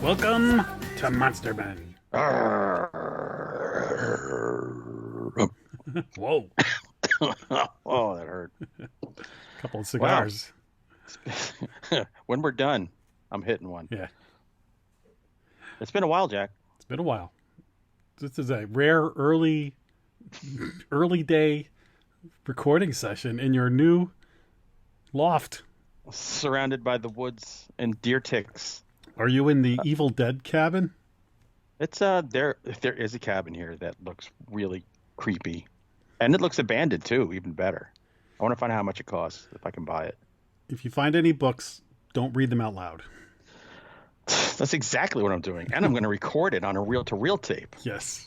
Welcome to Monster Men. Whoa. Oh, that hurt. Couple of cigars. Wow. When we're done, I'm hitting one. Yeah. It's been a while, Jack. It's been a while. This is a rare early day recording session in your new loft. Surrounded by the woods and deer ticks. Are you in the Evil Dead cabin? It's there is a cabin here that looks really creepy. And it looks abandoned too, even better. I want to find out how much it costs if I can buy it. If you find any books, don't read them out loud. That's exactly what I'm doing. And I'm going to record it on a reel-to-reel tape. Yes.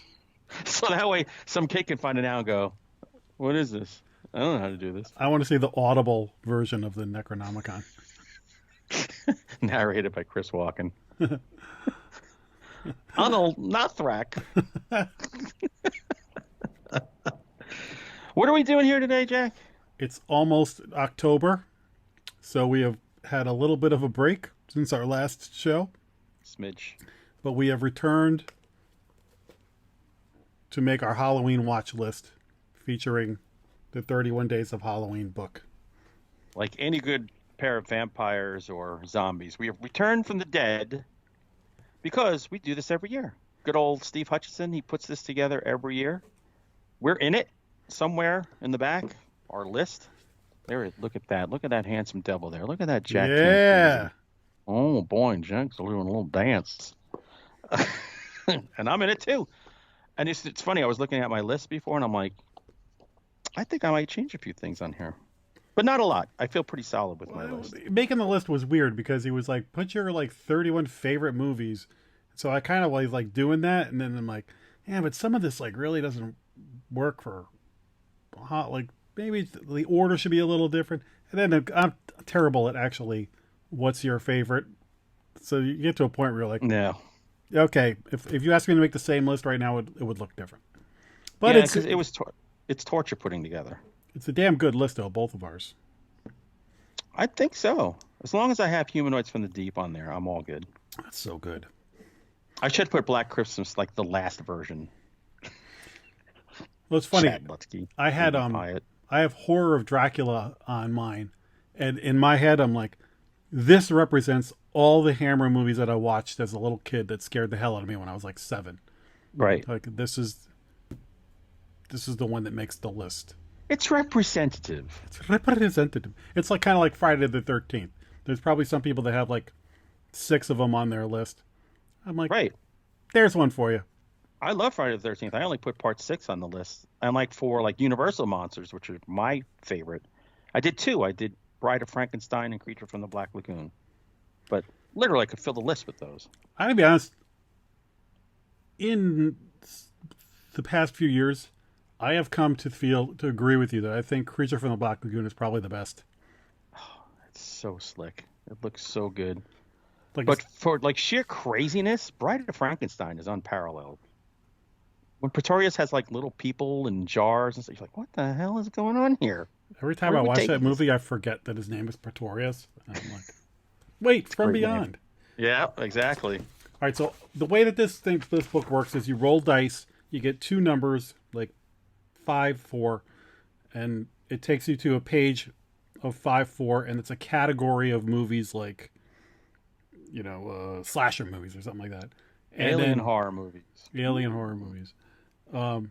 So that way some kid can find it now and go, what is this? I don't know how to do this. I want to see the audible version of the Necronomicon. Narrated by Chris Walken. On a Nothrak. What are we doing here today, Jack? It's almost October, so we have had a little bit of a break since our last show. Smidge. But we have returned to make our Halloween watch list featuring the 31 Days of Halloween book. Like any good pair of vampires or zombies, we have returned from the dead because we do this every year. Good old Steve Hutchison, he puts this together every year. We're in it somewhere in the back, our list. There, look at that. Look at that handsome devil there. Look at that Jack. Yeah. Oh, boy, Jack's doing a little dance. And I'm in it too. And it's funny, I was looking at my list before and I'm like, I think I might change a few things on here. But not a lot. I feel pretty solid with my list. Making the list was weird because he was like, put your 31 favorite movies. So I kind of was like doing that. And then I'm like, yeah, but some of this really doesn't work for maybe the order should be a little different. And then I'm terrible at actually what's your favorite. So you get to a point where you're like, no. Okay, if you ask me to make the same list right now, it would look different. But yeah, it's torture putting together. It's a damn good list, though, both of ours. I think so. As long as I have Humanoids from the Deep on there, I'm all good. That's so good. I should put Black Christmas like the last version. Well, it's funny. Lutsky, I have Horror of Dracula on mine, and in my head, I'm like, this represents all the Hammer movies that I watched as a little kid that scared the hell out of me when I was 7. Right. This is the one that makes the list. It's representative. It's representative. It's kind of like Friday the 13th. There's probably some people that have 6 of them on their list. I'm like, right. There's one for you. I love Friday the 13th. I only put part 6 on the list. And for Universal monsters, which are my favorite, I did 2. I did Bride of Frankenstein and Creature from the Black Lagoon. But literally, I could fill the list with those. I'm going to be honest. In the past few years, I have come to agree with you that I think Creature from the Black Lagoon is probably the best. Oh, it's so slick. It looks so good. But for sheer craziness, Bride of Frankenstein is unparalleled. When Pretorius has little people and jars and stuff, you're like, what the hell is going on here? Every time I watch that movie, I forget that his name is Pretorius. And I'm like, wait, From Beyond. Name. Yeah, exactly. All right, so the way that this book works is you roll dice, you get 2 numbers, 5, 4, and it takes you to a page of 5, 4, and it's a category of movies slasher movies or something like that. Alien horror movies. And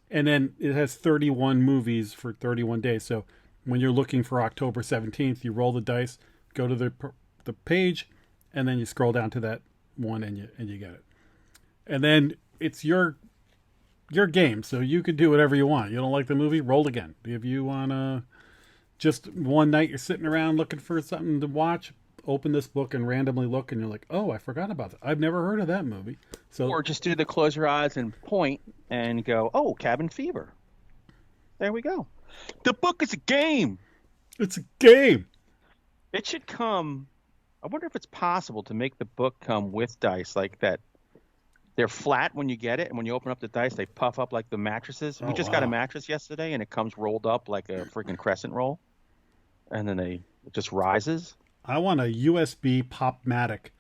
then it has 31 movies for 31 days. So when you're looking for October 17th, you roll the dice, go to the page, and then you scroll down to that one and you get it. And then it's your game, so you could do whatever you want. You don't like the movie, roll again. If you want just one night you're sitting around looking for something to watch, open this book and randomly look, and you're like, oh, I forgot about that. I've never heard of that movie. Or just do the close your eyes and point and go, oh, Cabin Fever. There we go. The book is a game. It's a game. It should come. I wonder if it's possible to make the book come with dice like that. They're flat when you get it, and when you open up the dice, they puff up like the mattresses. We just got a mattress yesterday, and it comes rolled up like a freaking crescent roll, and then it just rises. I want a USB Pop-Matic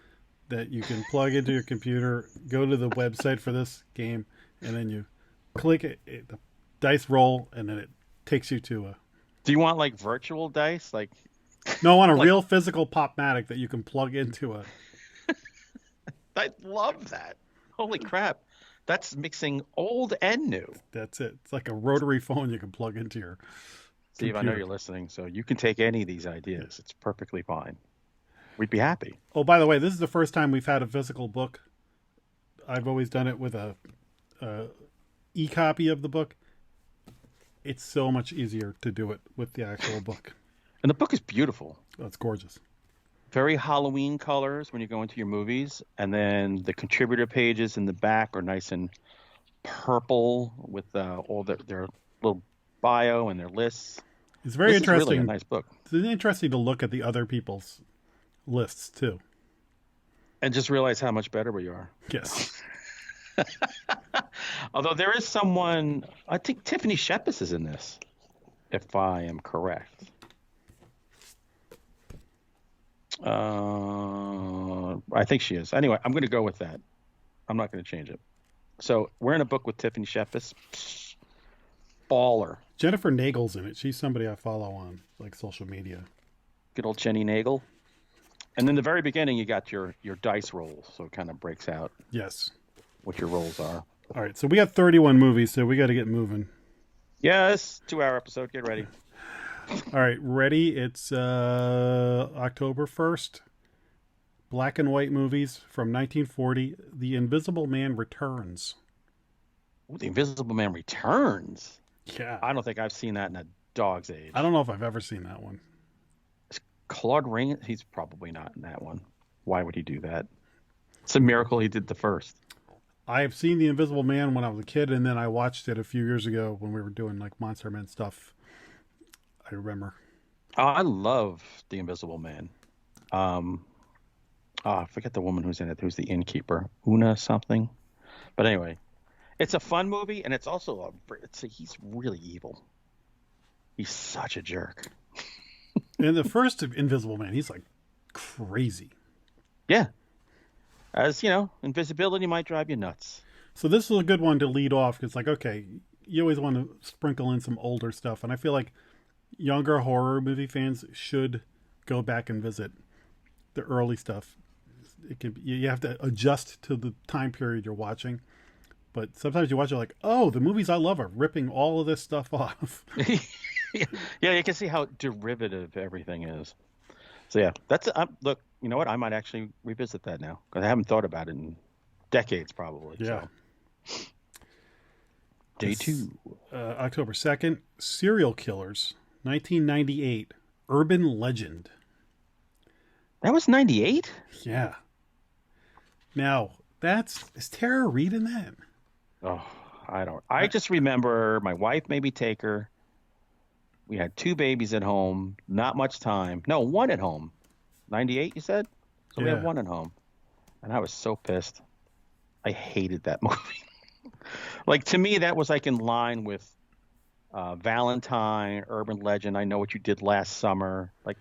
that you can plug into your computer, go to the website for this game, and then you click it, the dice roll, and then it takes you to a. Do you want like virtual dice? Like No, I want a like real physical Pop-Matic that you can plug into a. I love that. Holy crap. That's mixing old and new. That's it. It's like a rotary phone you can plug into your Steve, computer. I know you're listening, so you can take any of these ideas. It's perfectly fine. We'd be happy. Oh, by the way, this is the first time we've had a physical book. I've always done it with a e-copy of the book. It's so much easier to do it with the actual book. And the book is beautiful. That's gorgeous. Very Halloween colors when you go into your movies. And then the contributor pages in the back are nice and purple with all their little bio and their lists. It's very This interesting. Is really a nice book. It's interesting to look at the other people's lists, too. And just realize how much better we are. Yes. Although there is someone, I think Tiffany Shepis is in this, if I am correct. I think she is. Anyway, I'm going to go with that. I'm not going to change it. So we're in a book with Tiffany Shepis. Baller. Jennifer Nagel's in it. She's somebody I follow on like social media. Good old Jenny Nagel. And in the very beginning, you got your dice rolls, so it kind of breaks out. Yes. What your rolls are. All right, so we got 31 movies, so we got to get moving. Yes, 2-hour episode. Get ready. All right, ready? It's October 1st. Black and white movies from 1940. The Invisible Man Returns. Ooh, The Invisible Man Returns. Yeah. I don't think I've seen that in a dog's age. I don't know if I've ever seen that one. Claude Rains, he's probably not in that one. Why would he do that? It's a miracle he did the first. I have seen The Invisible Man when I was a kid, and then I watched it a few years ago when we were doing like Monster Men stuff. I remember. Oh, I love The Invisible Man. I forget the woman who's in it, who's the innkeeper. Una something. But anyway, it's a fun movie, and it's also he's really evil. He's such a jerk. In the first Invisible Man, he's like crazy. Yeah. As you know, invisibility might drive you nuts. So this is a good one to lead off because, like, okay, you always want to sprinkle in some older stuff, and I feel like younger horror movie fans should go back and visit the early stuff. It can you have to adjust to the time period you're watching, but sometimes you watch it like, oh, the movies I love are ripping all of this stuff off. Yeah, you can see how derivative everything is. So yeah, that's look. You know what? I might actually revisit that now because I haven't thought about it in decades, probably. Yeah. So. Day 2. October 2nd, Serial Killers, 1998, Urban Legend. That was 98? Yeah. Now, is Tara Reid in that? Oh, I just remember my wife made me take her. We had 2 babies at home, not much time. No, 1 at home. 98, you said? So we have 1 at home. And I was so pissed. I hated that movie. Like, to me, that was like in line with Valentine, Urban Legend, I Know What You Did Last Summer. Like,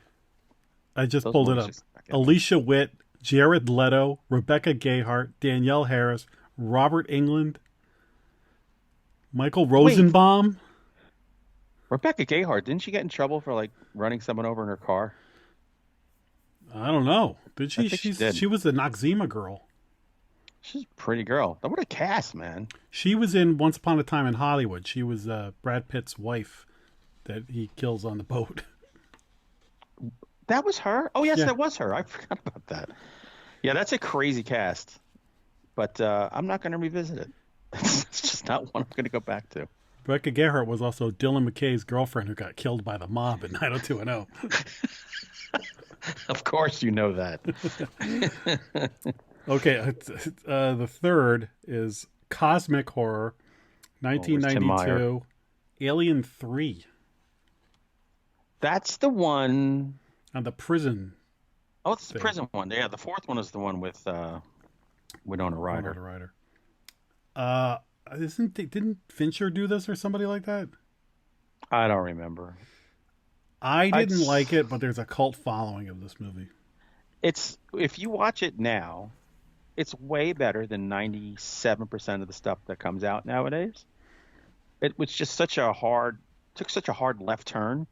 I just pulled it up. Alicia Witt, Jared Leto, Rebecca Gayheart, Danielle Harris, Robert Englund, Michael Rosenbaum. Rebecca Gayheart, didn't she get in trouble for like running someone over in her car? I don't know. Did she? I think she did. She was the Noxzema girl. She's a pretty girl. What a cast, man. She was in Once Upon a Time in Hollywood. She was Brad Pitt's wife that he kills on the boat. That was her? Oh, yes, that was her. I forgot about that. Yeah, that's a crazy cast. But I'm not going to revisit it. It's just not one I'm going to go back to. Rebecca Gayheart was also Dylan McKay's girlfriend who got killed by the mob in 90210. Of course you know that. Okay, the third is Cosmic Horror, 1992, Alien 3. That's the one... On the prison. Oh, it's the prison one. Yeah, the fourth one is the one with Winona Ryder. Didn't Fincher do this or somebody like that? I don't remember. I didn't like it, but there's a cult following of this movie. It's if you watch it now, it's way better than 97% of the stuff that comes out nowadays. It was just such a hard took such a hard left turn.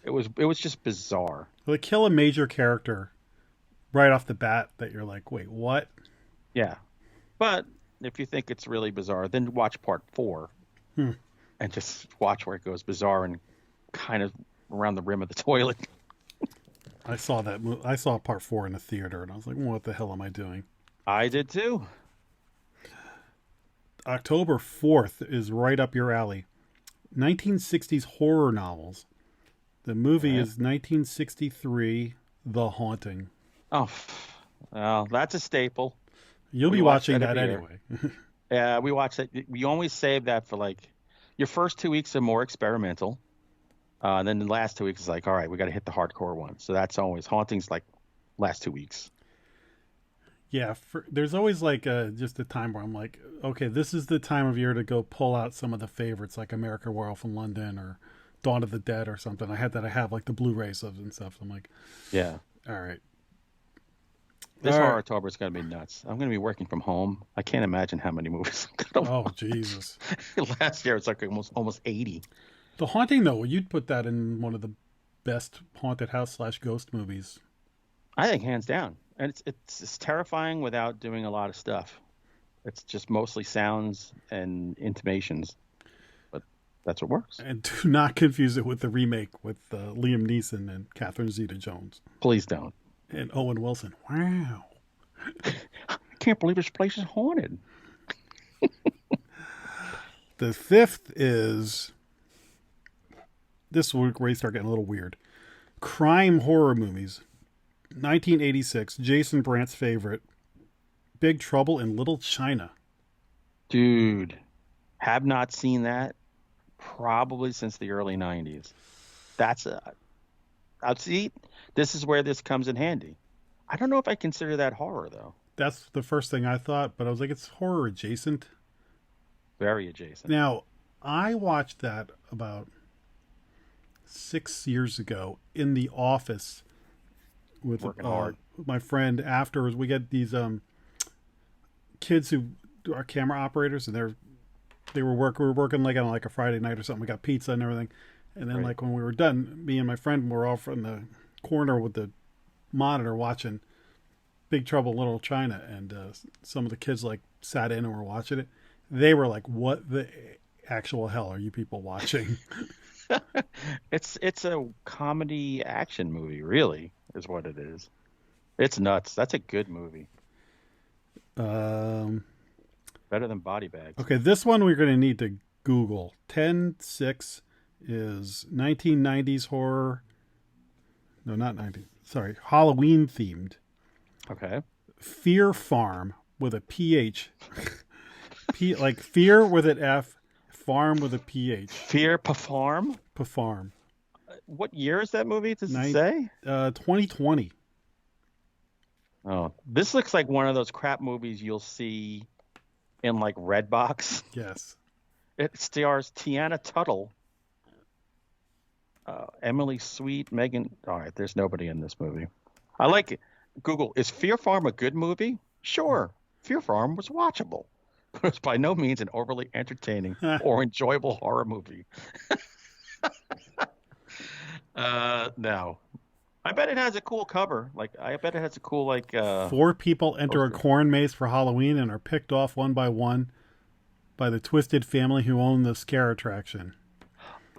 It was just bizarre. They kill a major character right off the bat that you're like, wait, what? Yeah. But if you think it's really bizarre, then watch part 4 Hmm. and just watch where it goes bizarre and kind of around the rim of the toilet. I saw that. I saw part 4 in the theater, and I was like, what the hell am I doing? I did too. October 4th is right up your alley. 1960s horror novels. The movie is 1963, The Haunting. Oh, well, that's a staple. You'll We be watch watching that that every year. anyway. Yeah, we watch that. We always save that for like your first 2 weeks are more experimental. And then the last 2 weeks is like, all right, we got to hit the hardcore one. So that's always Hauntings like last 2 weeks. Yeah, there's always like just a time where I'm like, okay, this is the time of year to go pull out some of the favorites like American Werewolf in London or Dawn of the Dead or something. I have like the Blu-rays of and stuff. I'm like, Yeah. all right. This All right. Horrortober is going to be nuts. I'm going to be working from home. I can't imagine how many movies I'm going to Oh, watch. Jesus. Last year it's like almost 80. The Haunting, though, you'd put that in one of the best haunted house / ghost movies. I think hands down. And it's terrifying without doing a lot of stuff. It's just mostly sounds and intimations. But that's what works. And do not confuse it with the remake with Liam Neeson and Catherine Zeta-Jones. Please don't. And Owen Wilson. Wow. I can't believe this place is haunted. The 5th is... This is where you start getting a little weird. Crime horror movies. 1986, Jason Brandt's favorite, Big Trouble in Little China. Dude, have not seen that probably since the early 90s. I'll see. This is where this comes in handy. I don't know if I consider that horror, though. That's the first thing I thought, but I was like, it's horror adjacent. Very adjacent. Now, I watched that about 6 years ago in the office with Working hard. my friend. Afterwards, we get these kids who are camera operators, and we were working like on like a Friday night or something. We got pizza and everything, and then Right. like when we were done, me and my friend were off in the corner with the monitor watching Big Trouble in Little China, and some of the kids like sat in and were watching it. They were like, "What the actual hell are you people watching?" It's a comedy action movie, really, is what it is. It's nuts. That's a good movie. Um, Better than Body Bags. okay, this one we're going to need to Google. 10/6 is 1990s horror. No, not 90s. Sorry, Halloween themed. Okay. Fear Pharm with a PH. Like fear with an F, farm with a PH. Fear Pharm. Pharm. What year is that movie? Does it Nin- say? 2020. Oh, this looks like one of those crap movies you'll see in like Redbox. Yes. It stars Tiana Tuttle, Emily Sweet, Megan. All right, there's nobody in this movie. I like it. Google, is Fear Farm a good movie? Sure. Fear Farm was watchable, but it's by no means an overly entertaining or enjoyable horror movie. No. I bet it has a cool cover. Like, I bet it has a cool, like... 4 people enter a poster. corn maze for Halloween and are picked off one by one by the twisted family who own the scare attraction.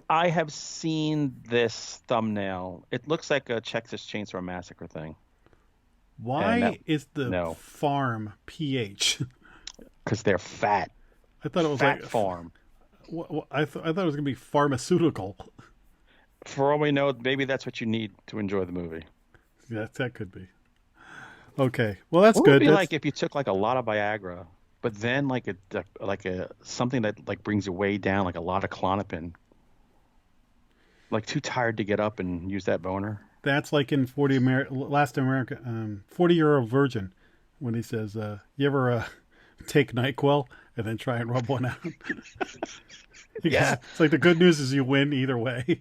I have seen this thumbnail. It looks like a Texas Chainsaw Massacre thing. Why is the no. farm PH? Because they're fat. I thought it was Fat like farm. I thought it was going to be pharmaceutical. For all we know, maybe that's what you need to enjoy the movie. That could be. Okay, well that's What good. would it be That's- like if you took like a lot of Viagra, but then like a something that like brings you way down, like a lot of Klonopin? Like too tired to get up and use that boner. That's like in 40-Year-Old Virgin, when he says, "You ever take NyQuil and then try and rub one out?" Yeah. It's like the good news is you win either way.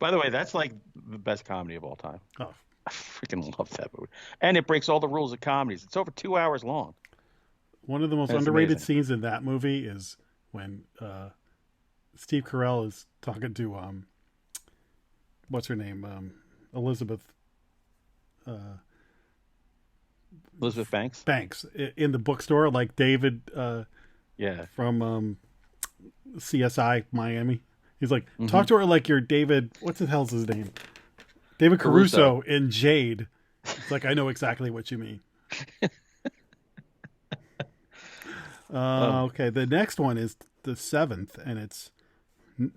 By the way, that's like the best comedy of all time. Oh, I freaking love that movie. And it breaks all the rules of comedies. It's over 2 hours long. one of the most And it's underrated amazing. scenes in that movie is when Steve Carell is talking to what's her name, Elizabeth Elizabeth Banks? Banks in the bookstore, like David Yeah. from CSI Miami. He's like, Hmm. talk to her like you're David. What's the hell's his name? David Caruso. Caruso in Jade. It's like, I know exactly what you mean. Oh, Okay, the next one is the seventh, and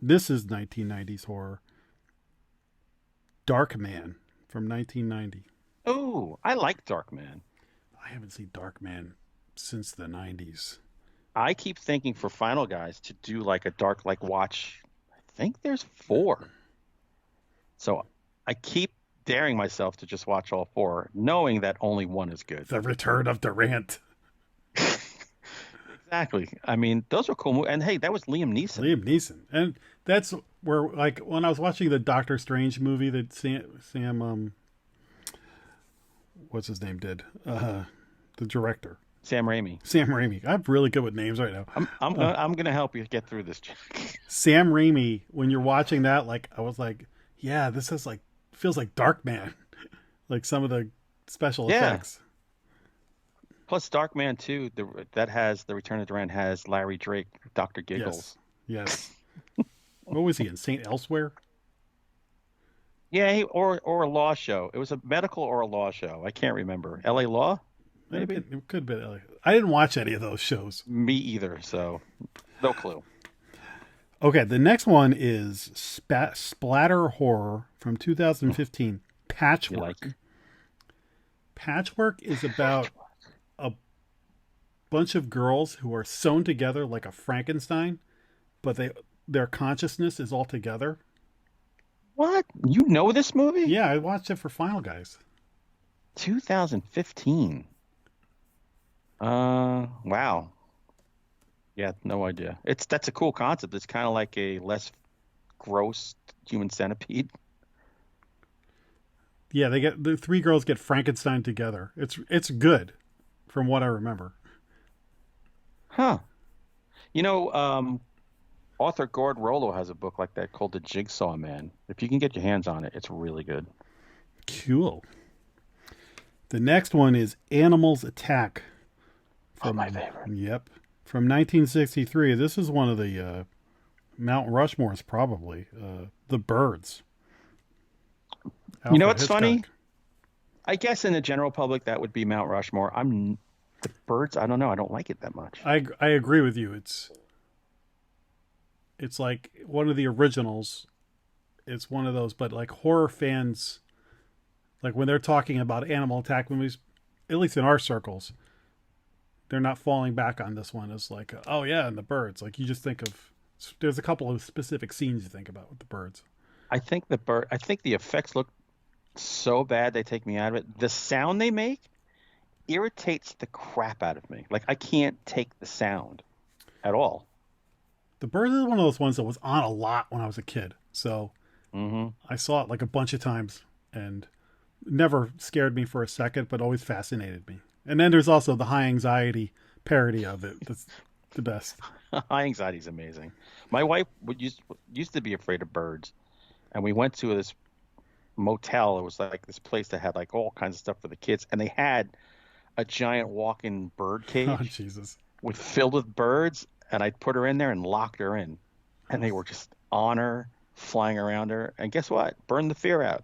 this is 1990s horror. Darkman from 1990. oh, I like Darkman. I haven't seen Darkman since the 90s. I keep thinking for Final Guys to do like a dark like watch. I think there's four. So I keep daring myself to just watch all four, knowing that only one is good. The Return of Durant. Exactly. I mean, those are cool movies. And hey, that was Liam Neeson. Liam Neeson. And that's where, like, when I was watching the Doctor Strange movie that Sam what's his name did? The director. Sam Raimi. Sam Raimi. I'm really good with names right now. I'm gonna help you get through this, Jack. Sam Raimi, when you're watching that, like, I was like, yeah, this is like, feels like Darkman. Like some of the special Yeah. effects. Plus Darkman 2, that has the Return of Durant has Larry Drake, Dr. Giggles. Yes. Yes. What was he in? Saint Elsewhere? Yeah, or a law show. It was a medical or a law show. I can't remember. L.A. Law, maybe. It could be. I didn't watch any of those shows. Me either. So no clue. Okay, the next one is splatter horror from 2015. You Patchwork. like? Patchwork is about a bunch of girls who are sewn together like a Frankenstein, but their consciousness is all together. What? You know this movie? Yeah, I watched it for Final Guys. 2015. Wow. Yeah, no idea. That's a cool concept. It's kind of like a less gross human centipede. Yeah, the three girls get Frankenstein together. It's good, from what I remember. Huh. You know, author Gord Rollo has a book like that called The Jigsaw Man. If you can get your hands on it, it's really good. Cool. The next one is Animals Attack. Oh, my favorite. Yep, from 1963. This is one of the Mount Rushmores, probably. The Birds. You know Alfred what's Hitchcock. funny? I guess in the general public that would be Mount Rushmore. The Birds. I don't know. I don't like it that much. I agree with you. It's like one of the originals. It's one of those, but like horror fans, like when they're talking about Animal Attack movies, at least in our circles, they're not falling back on this one as like, oh yeah, and the birds. Like you just think of, there's a couple of specific scenes you think about with the birds. I think the effects look so bad they take me out of it. The sound they make irritates the crap out of me. Like I can't take the sound at all. The birds is one of those ones that was on a lot when I was a kid. So I saw it like a bunch of times and never scared me for a second, but always fascinated me. And then there's also the high anxiety parody of it. That's the best. High anxiety is amazing. My wife used to be afraid of birds, and we went to this motel. It was like this place that had like all kinds of stuff for the kids, and they had a giant walk-in bird cage Oh, Jesus. filled with birds, and I put her in there and locked her in, and they were just on her, flying around her, and guess what? Burned the fear out.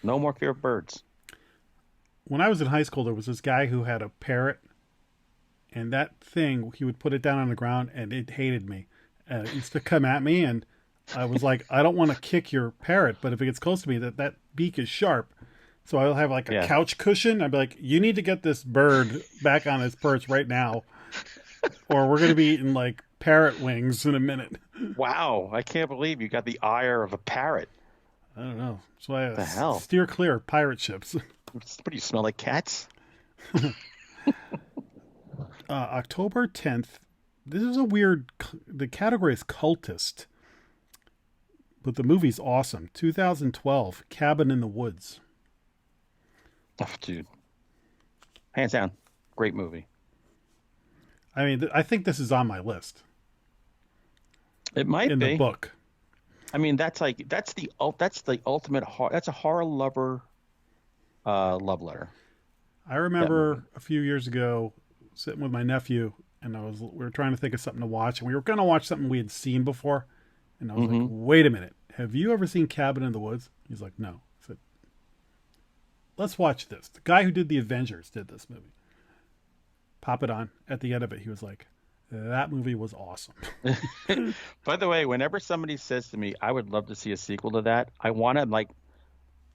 No more fear of birds. When I was in high school, there was this guy who had a parrot, and that thing, he would put it down on the ground, and it hated me. It used to come at me, and I was like, I don't want to kick your parrot, but if it gets close to me, that beak is sharp. So I'll have like a Yeah. couch cushion. I'd be like, you need to get this bird back on its perch right now, or we're going to be eating like parrot wings in a minute. Wow, I can't believe you got the ire of a parrot. I don't know. That's why I The hell? steer clear of pirate ships. What do you smell like cats? October 10th. This is a weird. The category is cultist. but the movie's awesome. 2012, Cabin in the Woods. Oh, dude. Hands down. Great movie. I mean, I think this is on my list. It might in be. the book. I mean, that's the ultimate that's a horror lover love letter. I remember a few years ago sitting with my nephew, and we were trying to think of something to watch, and we were going to watch something we had seen before, and I was like, "Wait a minute, have you ever seen Cabin in the Woods?" He's like, "No." I said, "Let's watch this." The guy who did The Avengers did this movie. Pop it on. At the end of it, he was like, "That movie was awesome." By the way, whenever somebody says to me, "I would love to see a sequel to that," I want to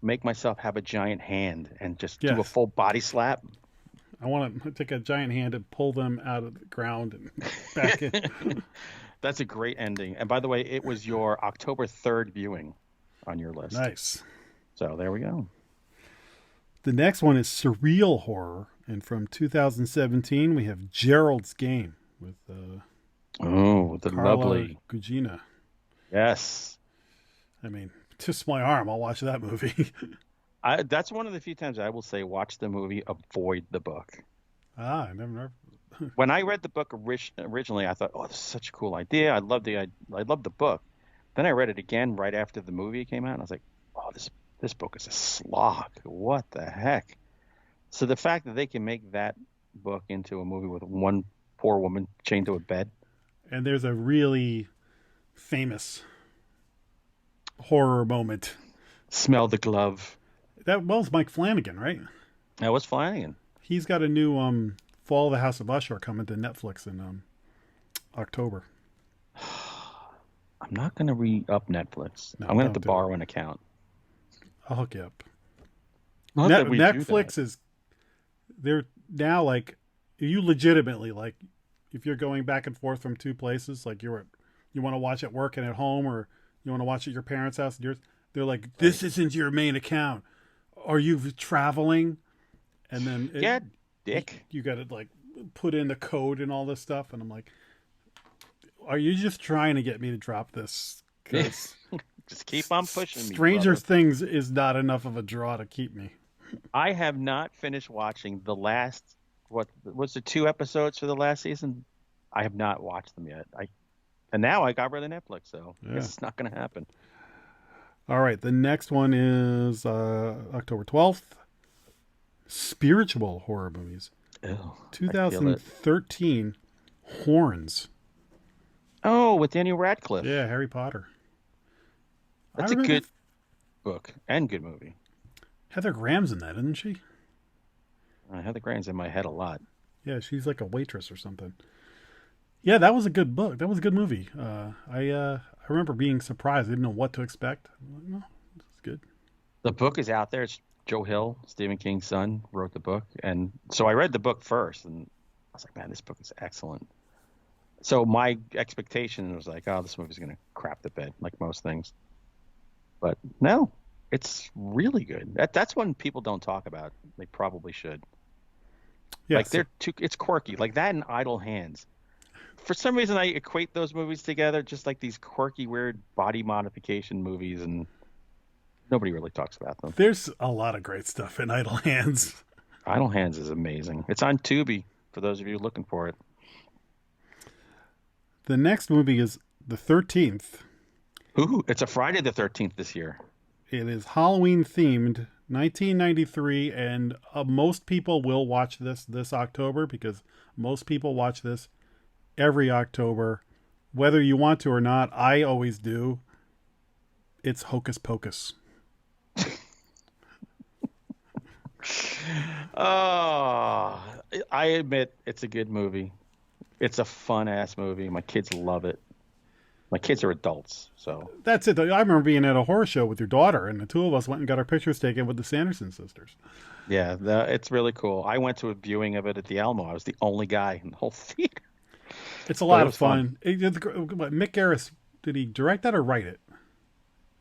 make myself have a giant hand and just do a full body slap. I want to take a giant hand and pull them out of the ground and back in. That's a great ending. And by the way, it was your October 3rd viewing on your list. Nice. So there we go. The next one is surreal horror. And from 2017, we have Gerald's Game with the Carla lovely Gugino. Yes. I mean, twist my arm, I'll watch that movie. That's one of the few times I will say watch the movie, avoid the book. I never. When I read the book originally, I thought, "Oh, this is such a cool idea. I love the book." Then I read it again right after the movie came out, and I was like, "Oh, this book is a slog. What the heck?" So the fact that they can make that book into a movie with one poor woman chained to a bed. And there's a really famous horror moment. Smell the glove. That was Mike Flanagan, right? That was Flanagan. He's got a new Fall of the House of Usher coming to Netflix in October. I'm not going to re-up Netflix. No, I'm going to have to borrow an account. I'll hook you up. Netflix is... They're now like, you legitimately, like, if you're going back and forth from two places, like you want to watch at work and at home, or you want to watch at your parents' house, they're like, "This isn't your main account. Are you traveling?" And then dick. You got to like put in the code and all this stuff, and I'm like, "Are you just trying to get me to drop this?" Because just keep on pushing me. Stranger Things is not enough of a draw to keep me. I have not finished watching the last, what was it, 2 episodes for the last season? I have not watched them yet. And now I got rid of Netflix, so I guess it's not going to happen. All right, the next one is October 12th. Spiritual horror movies. Ew, 2013, Horns. Oh, with Daniel Radcliffe. Yeah, Harry Potter. That's a good book and good movie. Heather Graham's in that, isn't she? Heather Graham's in my head a lot. Yeah, she's like a waitress or something. Yeah, that was a good book. That was a good movie. I remember being surprised. I didn't know what to expect. I'm like, no, this is good. The book is out there. It's Joe Hill, Stephen King's son, wrote the book. And so I read the book first, and I was like, man, this book is excellent. So my expectation was like, oh, this movie's going to crap the bed, like most things. But no, it's really good. That's one people don't talk about. They probably should. Yeah, like it's quirky, like that and Idle Hands. For some reason, I equate those movies together, just like these quirky, weird body modification movies, and nobody really talks about them. There's a lot of great stuff in Idle Hands. Idle Hands is amazing. It's on Tubi for those of you looking for it. The next movie is the 13th. Ooh, it's a Friday the 13th this year. It is Halloween themed, 1993, and most people will watch this October, because most people watch this every October, whether you want to or not. I always do. It's Hocus Pocus. Oh, I admit it's a good movie. It's a fun ass movie. My kids love it. My kids are adults, so that's it. I remember being at a horror show with your daughter, and the two of us went and got our pictures taken with the Sanderson sisters. Yeah, it's really cool. I went to a viewing of it at the Alamo. I was the only guy in the whole theater. It's a lot of fun. Mick Garris, did he direct that or write it?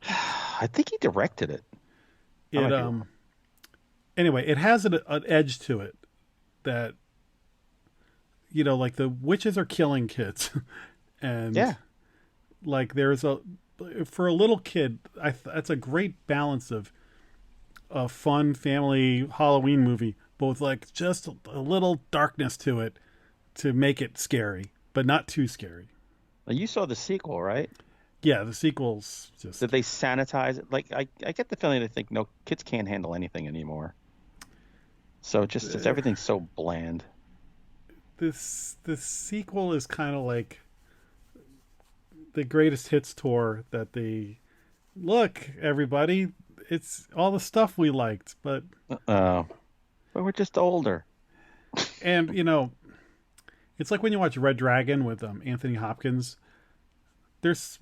I think he directed it. Anyway, it has an edge to it that, like the witches are killing kids, and like there's for a little kid, that's a great balance of a fun family Halloween movie, but with like just a little darkness to it to make it scary, but not too scary. Now, you saw the sequel, right? Yeah, the sequel's Did just they sanitize it? Like I get the feeling they think no kids can't handle anything anymore. So just everything's so bland. this sequel is kind of like the greatest hits tour that they look everybody. It's all the stuff we liked, but But we're just older. and it's like when you watch Red Dragon with Anthony Hopkins. There's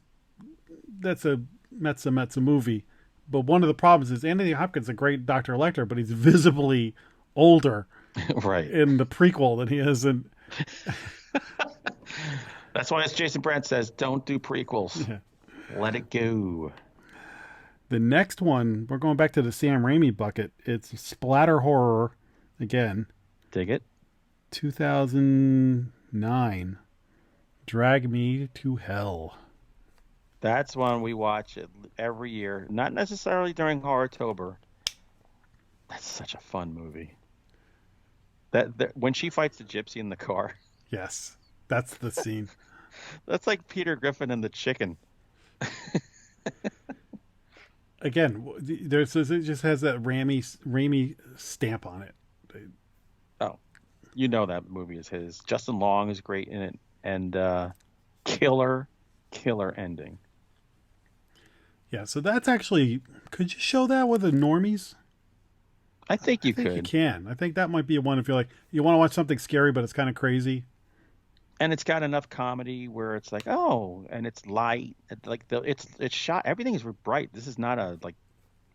that's a Metza movie, but one of the problems is Anthony Hopkins is a great Dr. Lecter, but he's visibly older Right. in the prequel than he is in. That's why, as Jason Brandt says, don't do prequels. Yeah. Let it go. The next one, we're going back to the Sam Raimi bucket. It's splatter horror again. Dig it. 2009. Drag Me to Hell. That's one we watch every year. Not necessarily during Horrortober. That's such a fun movie. That when she fights the gypsy in the car, Yes, that's the scene. that's like Peter Griffin and the chicken. Again, it just has that Raimi stamp on it. Oh, you know that movie is his. Justin Long is great in it, and killer ending. Yeah, so that's actually. Could you show that with the normies? I think you I think could. you can. I think that might be one if you're like you want to watch something scary, but it's kind of crazy. And it's got enough comedy where it's like, oh, and it's light. It's shot. Everything is bright. This is not a like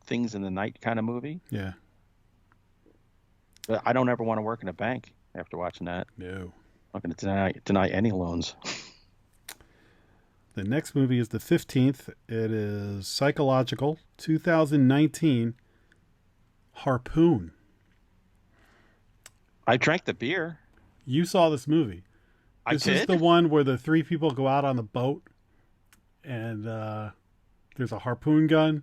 things in the night kind of movie. Yeah. But I don't ever want to work in a bank after watching that. No. I'm not going to deny any loans. The next movie is the 15th. It is psychological, 2019. Harpoon. I drank the beer. You saw this movie. This is the one where the three people go out on the boat and there's a harpoon gun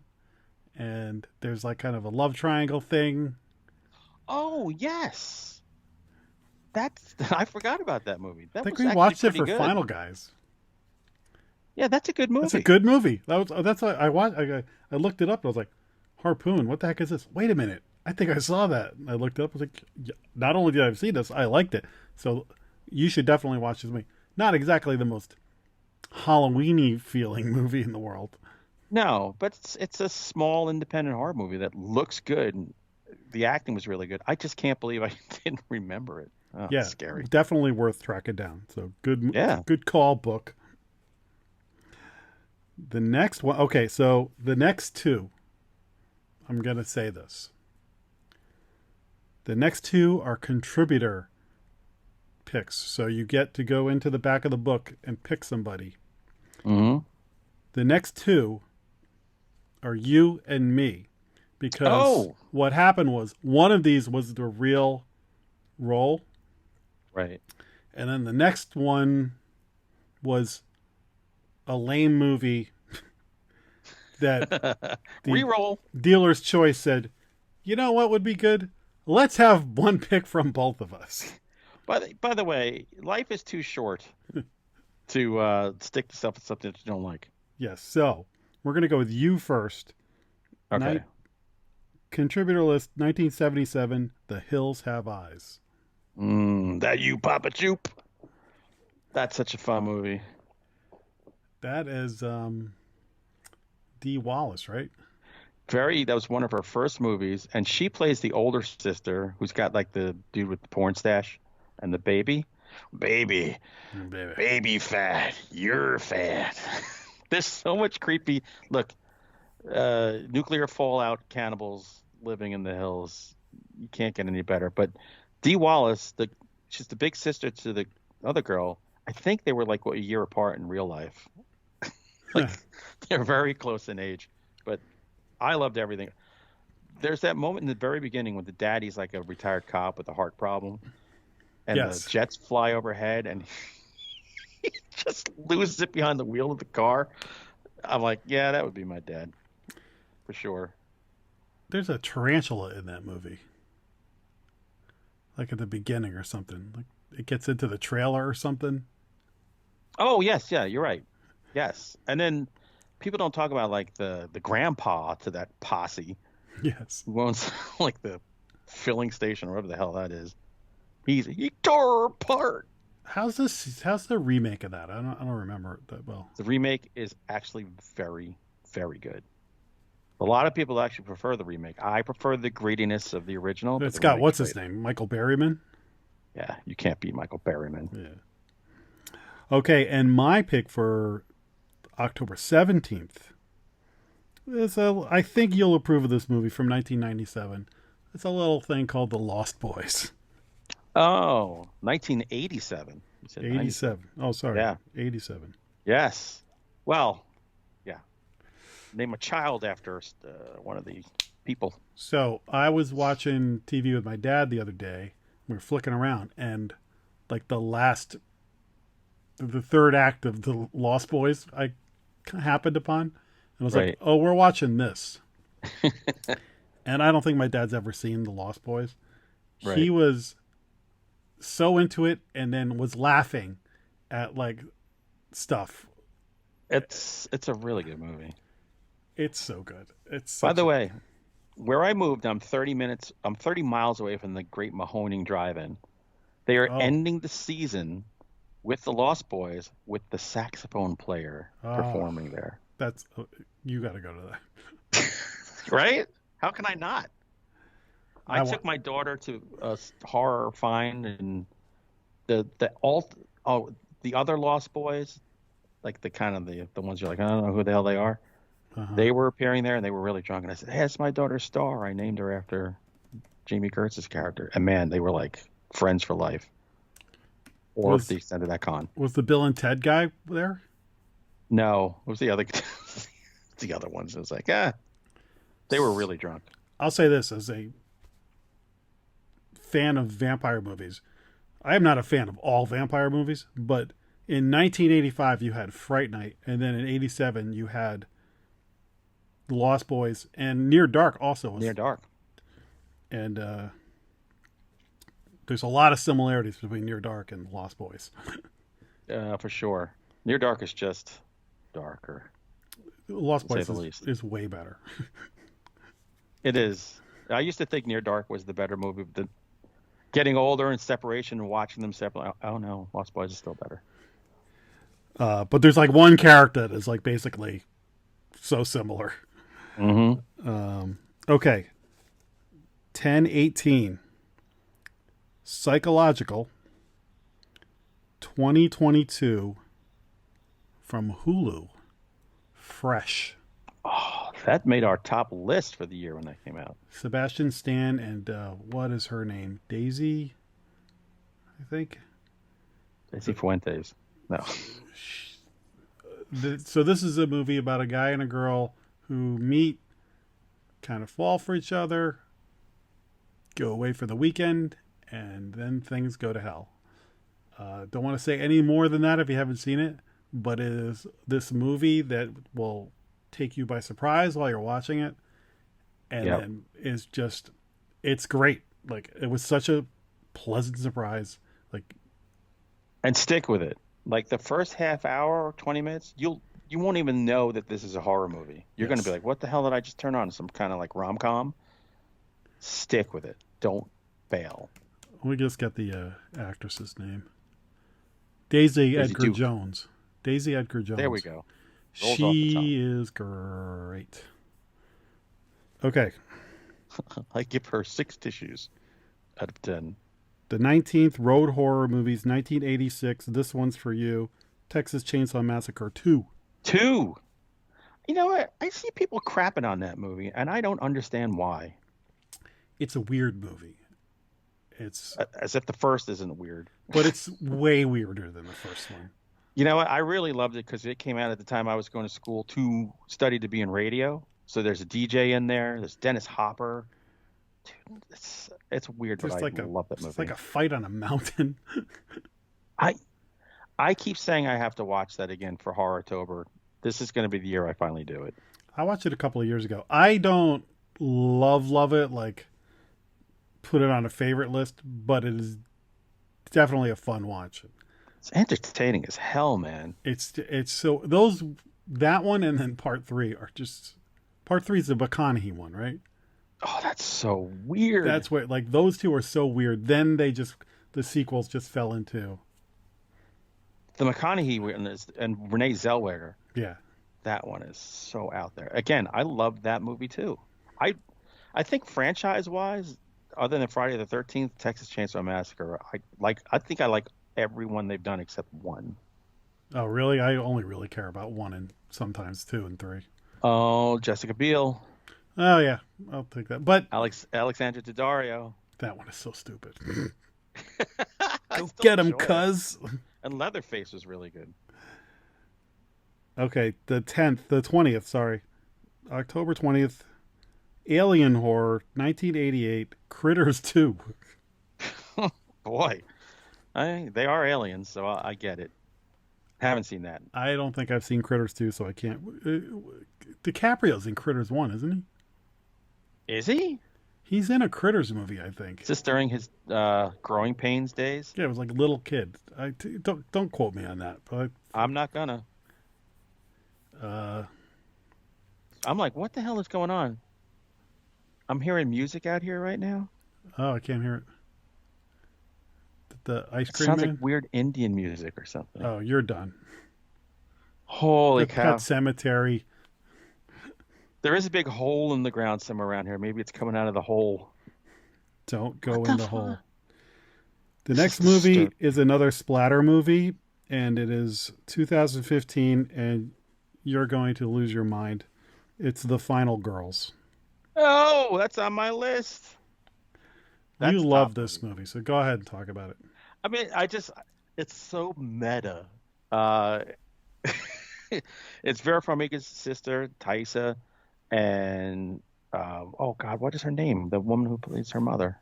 and there's like kind of a love triangle thing. Oh, yes. I forgot about that movie. I think we watched it for Final Guys. Yeah, that's a good movie. That's a good movie. That's what I watched. I looked it up. And I was like, Harpoon. What the heck is this? Wait a minute. I think I saw that. I looked it up. I was like, not only did I see this, I liked it. So you should definitely watch this movie. Not exactly the most Halloween-y feeling movie in the world. No, but it's a small independent horror movie that looks good. The acting was really good. I just can't believe I didn't remember it. Oh, Yeah, it's scary. definitely worth tracking down. So good, Yeah. good call, book. The next one, okay, so the next two, I'm going to say this. The next two are contributor picks. So you get to go into the back of the book and pick somebody. Mm-hmm. The next two are you and me. Because what happened was one of these was the real role. Right. And then the next one was a lame movie that the Reroll. dealer's choice said, you know what would be good? Let's have one pick from both of us. By the way, life is too short to stick to something that you don't like. Yes. So we're going to go with you first. Okay. Contributor list 1977, The Hills Have Eyes. That you, Papa Choop. That's such a fun movie. That is Dee Wallace, right? That was one of her first movies, and she plays the older sister who's got like the dude with the porn stash and the baby. Baby fat. You're fat. There's so much creepy. Look, nuclear fallout, cannibals living in the hills. You can't get any better. But Dee Wallace, she's the big sister to the other girl. I think they were like a year apart in real life. Like they're very close in age. But I loved everything. There's that moment in the very beginning when the daddy's like a retired cop with a heart problem, and the jets fly overhead, and he just loses it behind the wheel of the car. I'm like, yeah, that would be my dad for sure. There's a tarantula in that movie, like at the beginning or something. Like it gets into the trailer or something. Oh yes, yeah, you're right. Yes, and then people don't talk about like the grandpa to that posse Yes. who owns like the filling station or whatever the hell that is. He tore her apart. How's this? How's the remake of that? I don't remember it that well. The remake is actually very, very good. A lot of people actually prefer the remake. I prefer the grittiness of the original, but It's the got remake is what's his great. name? Michael Berryman. Yeah, you can't beat Michael Berryman. Yeah. Okay, and my pick for October 17th is I think you'll approve of this movie from 1997. It's a little thing called The Lost Boys. Oh, 1987. You said 97. 87. Oh, sorry. Yeah. 87. Yes. Well, yeah. Name a child after one of the people. So I was watching TV with my dad the other day. We were flicking around, and like the third act of The Lost Boys, I happened upon, and I was like, Right. "Oh, we're watching this." And I don't think my dad's ever seen The Lost Boys. He Right. was so into it, and then was laughing at like stuff. It's a really good movie. It's so good. It's By such the a way, where I moved, I'm 30 miles away from the Great Mahoning Drive-In. They are oh ending the season with the Lost Boys with the saxophone player oh performing there. that's you got to go to that. Right? How can I not? I I want. took my daughter to a horror find and the alt oh the other Lost Boys, like the kind of the ones you're like, I don't know who the hell they are. Uh-huh. They were appearing there and they were really drunk. And I said, hey, that's my daughter Star. I named her after Jamie Kurtz's character. And man, they were like friends for life. Or Was the extent of that con. was the Bill and Ted guy there? No, it was the other the other ones. It was like, they were really drunk. I'll say this as a fan of vampire movies. I am not a fan of all vampire movies, but in 1985 you had Fright Night, and then in 87 you had The Lost Boys, and Near Dark also was. Near Dark. And there's a lot of similarities between Near Dark and Lost Boys. For sure. Near Dark is just darker, Lost to say Boys the least. is way better. It is. I used to think Near Dark was the better movie, but getting older and separation and watching them separately, oh no, Lost Boys is still better. But there's like one character that is like basically so similar. Mm-hmm. Okay. 1018. Psychological. 2022. From Hulu. Fresh. Oh, that made our top list for the year when that came out. Sebastian Stan and what is her name? Daisy, I think. Daisy Fuentes. No. So this is a movie about a guy and a girl who meet, kind of fall for each other, go away for the weekend, and then things go to hell. Don't want to say any more than that if you haven't seen it, but it is this movie that will take you by surprise while you're watching it, and Yep. then is just, it's great. Like it was such a pleasant surprise. Like And stick with it. Like the first half hour or 20 minutes, you won't even know that this is a horror movie. You're going to yes. be like, what the hell did I just turn on? Some kind of like rom-com? Stick with it. Don't fail. Let me just get the actress's name. Daisy Daisy Edgar Duke. Jones. Daisy Edgar Jones. There we go. Rolls off the tongue. She is great. Okay. I give her 6 tissues out of 10. The 19th Road Horror Movies, 1986. This one's for you. Texas Chainsaw Massacre 2. 2. You know what? I see people crapping on that movie, and I don't understand why. It's a weird movie. It's As if the first isn't weird. But it's way weirder than the first one. You know what? I really loved it because it came out at the time I was going to school to study to be in radio. So there's a DJ in there. There's Dennis Hopper. Dude, it's weird, but It's I like love that movie. It's like a fight on a mountain. I keep saying I have to watch that again for Horrortober This is going to be the year I finally do it. I watched it a couple of years ago. I don't love it, like put it on a favorite list, but it is definitely a fun watch. It's entertaining as hell, man. It's so that one and then part 3 are just part 3 is the McConaughey one, right? Oh, that's so weird. That's what, like, those two are so weird. Then the sequels just fell into The McConaughey one and Renee Zellweger. yeah. That one is so out there. Again, I love that movie too. I think franchise-wise, other than Friday the 13th, Texas Chainsaw Massacre, I think I like every one they've done except one. Oh, really? I only really care about 1 and sometimes 2 and 3. Oh, Jessica Biel. Oh yeah, I'll take that. But Alexandra Daddario. that one is so stupid. I Go still get him, enjoy it. cuz. And Leatherface was really good. Okay, the 20th, sorry. October 20th, Alien Horror, 1988, Critters 2. Boy, they are aliens, so I get it. Haven't seen that. I don't think I've seen Critters 2, so I can't. DiCaprio's in Critters 1, isn't he? Is he? He's in a Critters movie, I think. Is this during his growing pains days? Yeah, it was like little kid. Don't quote me on that, but I'm not gonna. I'm like, what the hell is going on? I'm hearing music out here right now. oh, I can't hear it. The ice It cream sounds man. like weird Indian music or something. Oh, you're done. Holy The cow. Pet Cemetery. There is a big hole in the ground somewhere around here. Maybe it's coming out of the hole. Don't go What in the the hole. fuck? The This next is movie disturbing. is another splatter movie, and it is 2015, and you're going to lose your mind. It's The Final Girls. Oh, that's on my list. That's You top love this movie. movie, so go ahead and talk about it. I mean, it's so meta. It's Vera Farmiga's sister, Thaisa, and oh God, what is her name? The woman who plays her mother,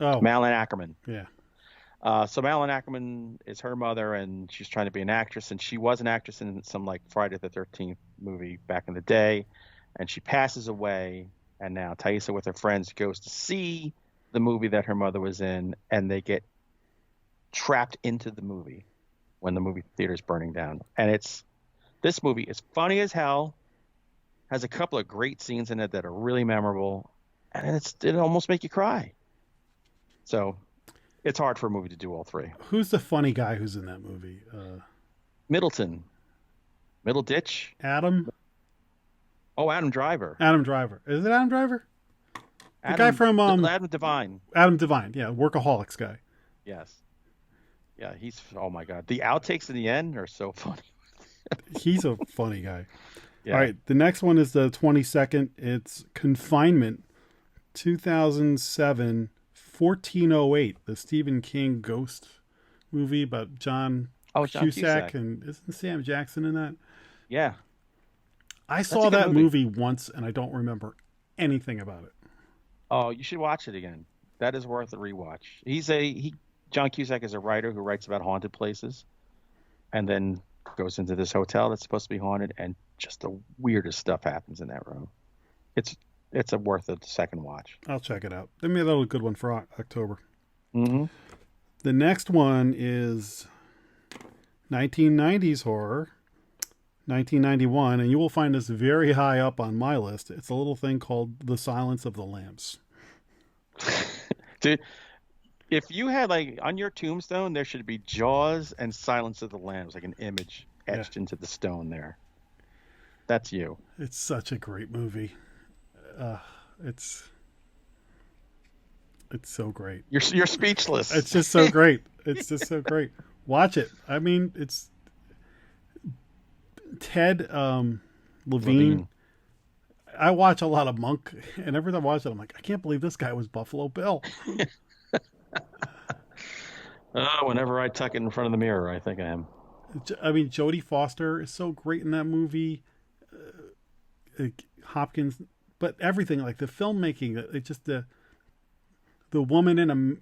Oh, Malin Ackerman. yeah. So Malin Ackerman is her mother, and she's trying to be an actress, and she was an actress in some like Friday the 13th movie back in the day, and she passes away, and now Thaisa with her friends goes to see the movie that her mother was in, and they get trapped into the movie when the movie theater is burning down. And this movie is funny as hell, has a couple of great scenes in it that are really memorable, and it almost make you cry. So it's hard for a movie to do all three. Who's the funny guy who's in that movie? Middleditch. Adam? Oh, Adam Driver. Adam Driver. Is it Adam Driver? The guy Adam, from Adam Devine. Adam Devine. Yeah, Workaholics guy. Yes. Yeah, oh my God. The outtakes in the end are so funny. He's a funny guy. Yeah. All right, the next one is the 22nd. It's Confinement, 2007, 1408, the Stephen King ghost movie about John Cusack, and isn't Sam Jackson in that? Yeah. I a saw good that movie. movie once, and I don't remember anything about it. Oh, you should watch it again. That is worth a rewatch. John Cusack is a writer who writes about haunted places, and then goes into this hotel that's supposed to be haunted, and just the weirdest stuff happens in that room. It's worth a second watch. I'll check it out. Maybe that'll be a good one for October. Mm-hmm. The next one is 1990s horror, 1991, and you will find this very high up on my list. It's a little thing called The Silence of the Lambs. Dude, if you had like on your tombstone, there should be Jaws and Silence of the Lambs, like an image etched into the stone there. That's you. It's such a great movie. It's so great. You're speechless. It's just so great. It's just so great. Watch it. I mean, it's Ted Levine. I watch a lot of Monk, and every time I watch it, I'm like, I can't believe this guy was Buffalo Bill. Whenever I tuck it in front of the mirror, I think I am. I mean, Jodie Foster is so great in that movie. Hopkins, but everything, like the filmmaking, it just the woman in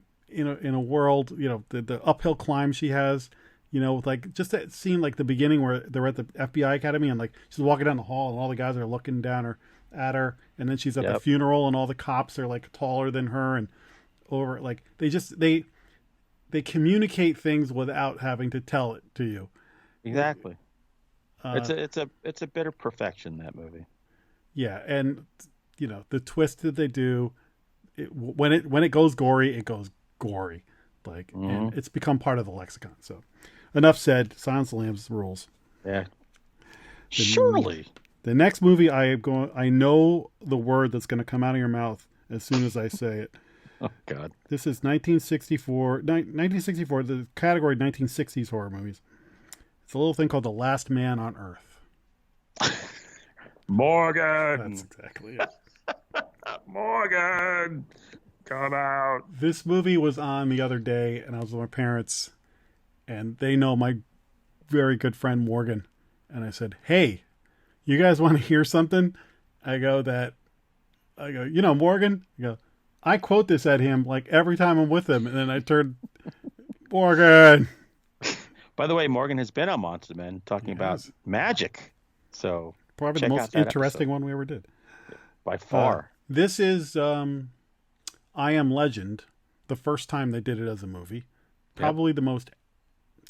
a world, the uphill climb she has, You know, with like just that scene, like the beginning where they're at the FBI Academy and like she's walking down the hall and all the guys are looking down her at her, and then she's at the funeral and all the cops are like taller than her and over. Like they communicate things without having to tell it to you. Exactly. It's a bit of perfection, that movie. Yeah, and you know the twist that they do, when it goes gory, it goes gory. Like, and it's become part of the lexicon. So. Enough said. Silence of the Lambs rules. Yeah. Surely. The next movie I know the word that's going to come out of your mouth as soon as I say it. Oh God. This is 1964. 1964. The category 1960s horror movies. It's a little thing called The Last Man on Earth. Morgan. That's exactly it. Morgan, come out. This movie was on the other day, and I was with my parents. And they know my very good friend Morgan. And I said, hey, you guys want to hear something? I go, you know, Morgan? I go, I quote this at him like every time I'm with him. And then I turned, Morgan. By the way, Morgan has been on Monster Men talking about magic. So probably the most interesting one we ever did. By far. This is I Am Legend. The first time they did it as a movie. Probably the most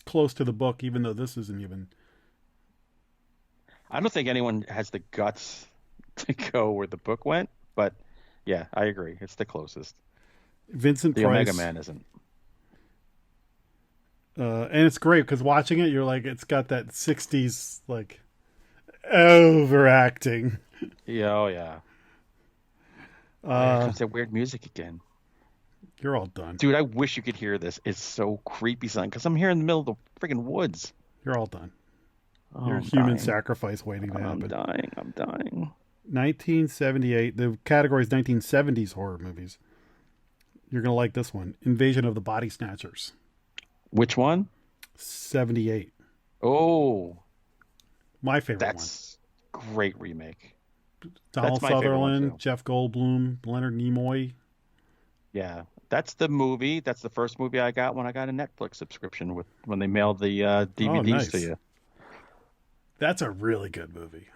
close to the book, even though this isn't even. I don't think anyone has the guts to go where the book went, but yeah, I agree. It's the closest. Vincent the Price. Omega Man isn't. And it's great because watching it, you're like, it's got that 60s, like, overacting. Yeah, oh yeah. Here comes that weird music again. You're all done. Dude, I wish you could hear this. It's so creepy, son, because I'm here in the middle of the freaking woods. You're all done. Oh, You're human sacrifice waiting to happen. I'm dying. 1978. The category is 1970s horror movies. You're going to like this one. Invasion of the Body Snatchers. Which one? 78. Oh. My favorite one. That's great remake. Donald Sutherland, Jeff Goldblum, Leonard Nimoy. Yeah. That's the movie. That's the first movie I got when I got a Netflix subscription when they mailed the DVDs to you. That's a really good movie.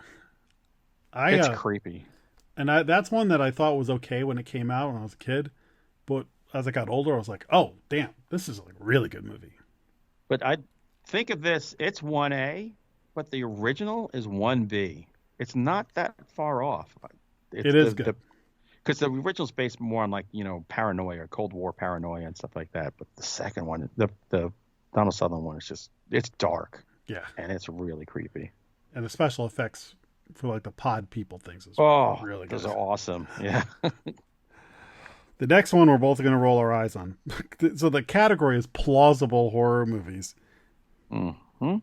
It's creepy. And that's one that I thought was okay when it came out when I was a kid. But as I got older, I was like, oh, damn, this is a really good movie. But I think of this, it's 1A, but the original is 1B. It's not that far off. It is good. Because the original's based more on, like, you know, paranoia, Cold War paranoia and stuff like that. But the second one, the Donald Sutherland one, it's dark. Yeah. And it's really creepy. And the special effects for, like, the pod people things is really good. Those are awesome. Yeah. The next one we're both going to roll our eyes on. So the category is plausible horror movies. Mm-hmm.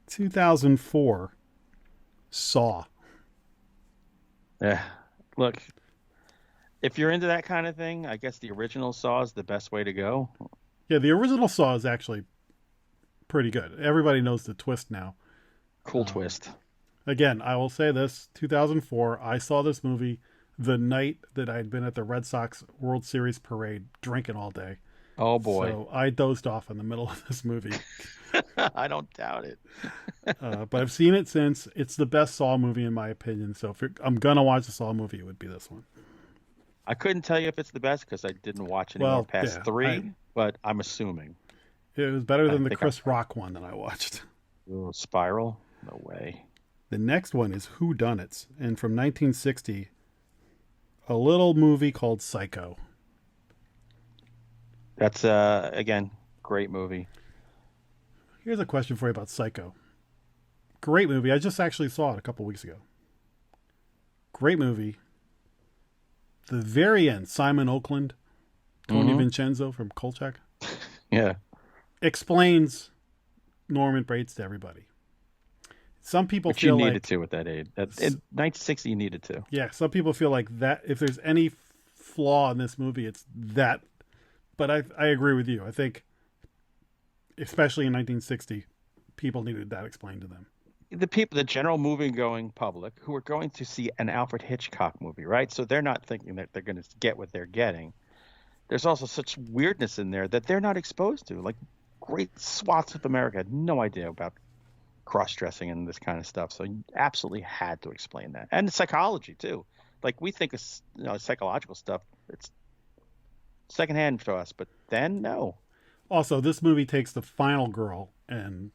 2004, Saw. Yeah. Look, if you're into that kind of thing, I guess the original Saw is the best way to go. Yeah, the original Saw is actually pretty good. Everybody knows the twist now. Cool twist. Again, I will say this. 2004, I saw this movie the night that I'd been at the Red Sox World Series parade drinking all day. Oh, boy. So I dozed off in the middle of this movie. I don't doubt it. But I've seen it since. It's the best Saw movie in my opinion. So if I'm going to watch a Saw movie, it would be this one. I couldn't tell you if it's the best because I didn't watch any more past 3, but I'm assuming. It was better than the Chris Rock one that I watched. Ooh, Spiral? No way. The next one is Whodunits. And from 1960, a little movie called Psycho. That's, again, great movie. Here's a question for you about Psycho. Great movie. I just actually saw it a couple weeks ago. Great movie. The very end, Simon Oakland, Tony Vincenzo from Kolchak. Yeah. Explains Norman Bates to everybody. Some people feel you needed to with that age. In 1960, you needed to. Yeah, some people feel like that. If there's any flaw in this movie, it's that. But I agree with you. I think, especially in 1960, people needed that explained to them. The general movie-going public who are going to see an Alfred Hitchcock movie, right? So they're not thinking that they're going to get what they're getting. There's also such weirdness in there that they're not exposed to. Like, great swaths of America had no idea about cross-dressing and this kind of stuff. So you absolutely had to explain that. And psychology too. Like we think of, psychological stuff, it's secondhand to us, but then no. Also, this movie takes the final girl and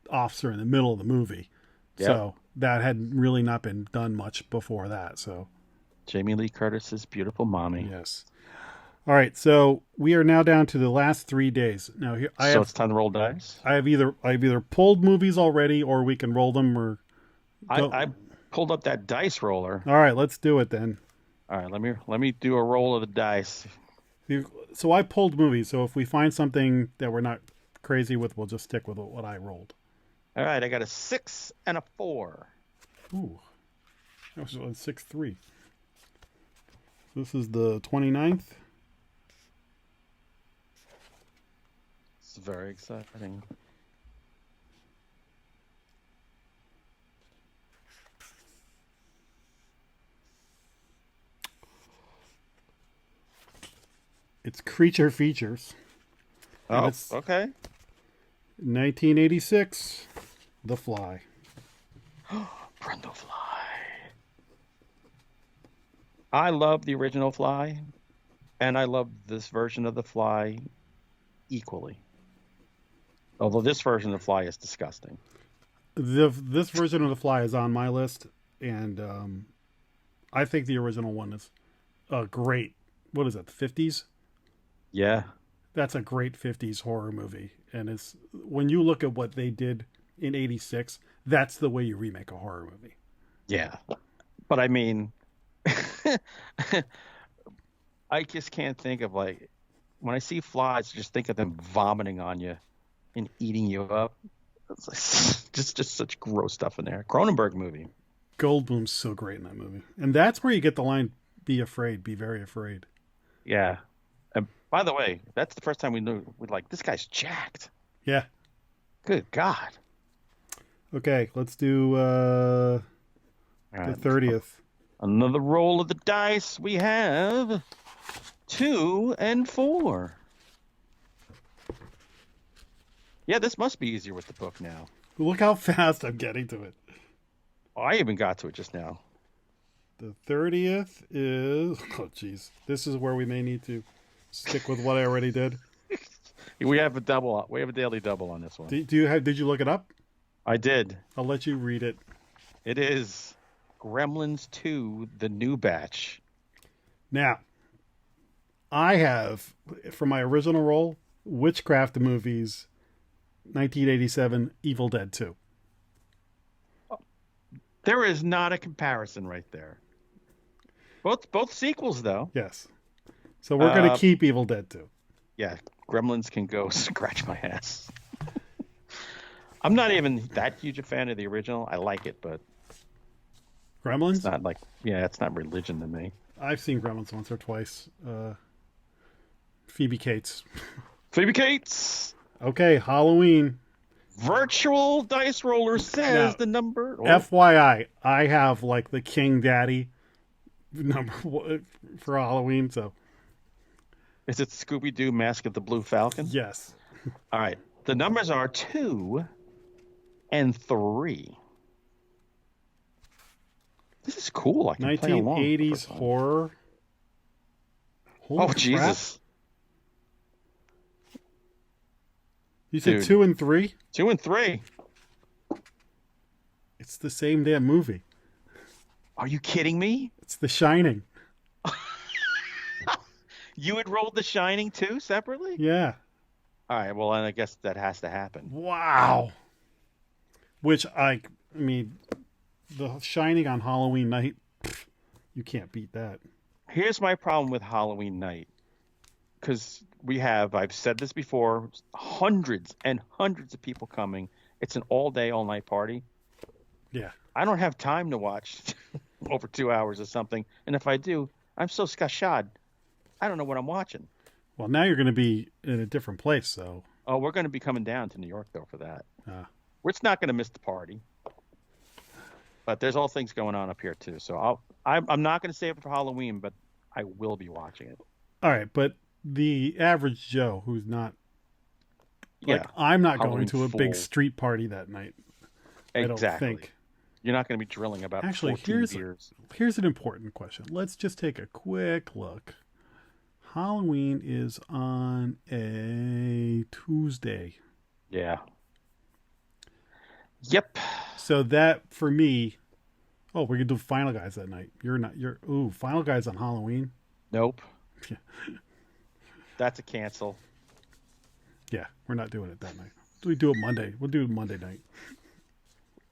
officer in the middle of the movie. Yep. So that had really not been done much before that. So Jamie Lee Curtis's beautiful mommy. yes. All right, so we are now down to the last 3 days. Now here It's time to roll dice. I've either pulled movies already, or we can roll them. Or I pulled up that dice roller. All right, let's do it then. All right, let me do a roll of the dice. So I pulled movies. So if we find something that we're not crazy with, we'll just stick with what I rolled. All right, I got a 6 and a 4. Ooh, that was 6-3. This is the 29th. It's very exciting. It's Creature Features. Oh, it's okay. 1986, The Fly. Brundle Fly. I love the original Fly, and I love this version of The Fly equally. Although this version of The Fly is disgusting. This version of The Fly is on my list, and I think the original one is a great. What is it? The 50s? Yeah. That's a great 50s horror movie, and it's when you look at what they did in '86, that's the way you remake a horror movie. Yeah, but I mean, I just can't think of like when I see flies, just think of them vomiting on you and eating you up. It's like, just such gross stuff in there. Cronenberg movie. Goldblum's so great in that movie, and that's where you get the line "Be afraid, be very afraid." Yeah. And by the way, that's the first time we're like, this guy's jacked. Yeah. Good God. Okay, let's do the 30th. Another roll of the dice. We have 2 and 4. Yeah, this must be easier with the book now. Look how fast I'm getting to it. Oh, I even got to it just now. The 30th is... Oh, jeez. This is where we may need to stick with what I already did. We have a double. We have a daily double on this one. Did you look it up? I did. I'll let you read it. It is Gremlins 2, The New Batch. Now, I have, for my original role, Witchcraft movies, 1987, Evil Dead 2. There is not a comparison right there. Both sequels, though. Yes. So we're going to keep Evil Dead 2. Yeah, Gremlins can go scratch my ass. I'm not even that huge a fan of the original. I like it, but Gremlins? it's not like, it's not religion to me. I've seen Gremlins once or twice. Phoebe Cates. Phoebe Cates! Okay, Halloween. Virtual dice roller says the number. FYI, I have like the King Daddy number for Halloween, so. Is it Scooby-Doo Mask of the Blue Falcon? Yes. All right. The numbers are 2 and 3. This is cool. I can play along. 1980s horror. Holy crap. Jesus. You said 2 and 3? 2 and 3. It's the same damn movie. Are you kidding me? It's The Shining. You had rolled The Shining too, separately? Yeah. All right, well, I guess that has to happen. Wow. Which, I mean, The Shining on Halloween night, you can't beat that. Here's my problem with Halloween night. Because I've said this before, hundreds and hundreds of people coming. It's an all-day, all-night party. Yeah. I don't have time to watch over 2 hours or something. And if I do, I'm so scatchard. I don't know what I'm watching. Well, now you're going to be in a different place, so. Oh, we're going to be coming down to New York, though, for that. We're not going to miss the party. But there's all things going on up here, too. So I'm not going to save it for Halloween, but I will be watching it. All right, but the average Joe who's not Like, Yeah. I'm not Halloween going to a big full. street party that night. I don't Exactly. think. You're not going to be drilling about Actually, 14 beers. here's an important question. Let's just take a quick look. Halloween is on a Tuesday. Yeah. Yep. So that, for me... Oh, we could do Final Guys that night. Final Guys on Halloween? Nope. Yeah. That's a cancel. Yeah, we're not doing it that night. We do it Monday. We'll do it Monday night.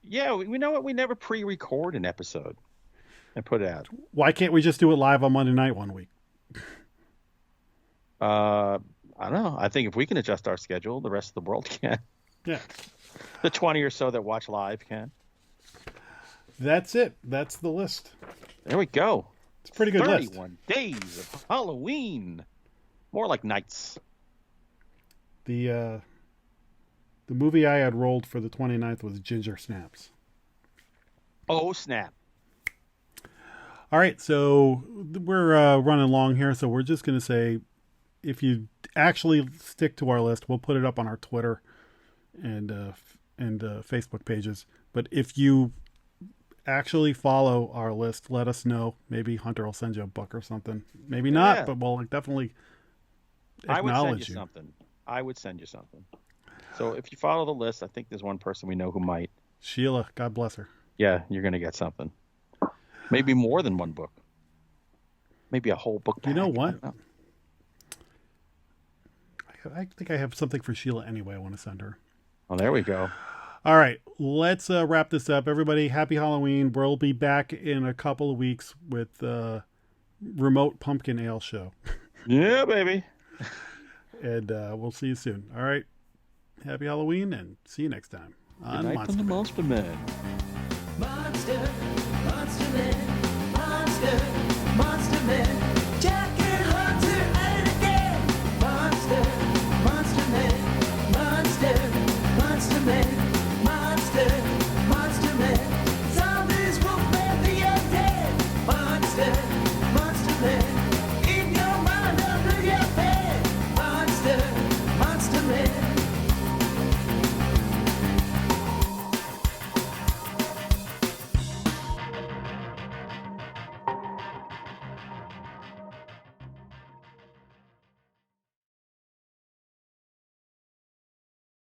Yeah, we know what? We never pre-record an episode and put it out. Why can't we just do it live on Monday night one week? I don't know. I think if we can adjust our schedule, the rest of the world can. Yeah. The 20 or so that watch live can. That's it. That's the list. There we go. It's a pretty good list. 31 days of Halloween. More like nights. The movie I had rolled for the 29th was Ginger Snaps. Oh, snap. All right, so we're running long here, so we're just going to say, if you actually stick to our list, we'll put it up on our Twitter and Facebook pages. But if you actually follow our list, let us know. Maybe Hunter will send you a book or something. Maybe not, but we'll definitely acknowledge you. I would send you something. So if you follow the list, I think there's one person we know who might. Sheila, God bless her. Yeah, you're going to get something. Maybe more than one book. Maybe a whole book bag. You know what? I think I have something for Sheila anyway I want to send her. Oh, there we go. All right, let's wrap this up. Everybody, happy Halloween. We'll be back in a couple of weeks with remote pumpkin ale show. Yeah, baby. And we'll see you soon. All right. Happy Halloween, and see you next time on Good night from the Monster Man. Monster Man.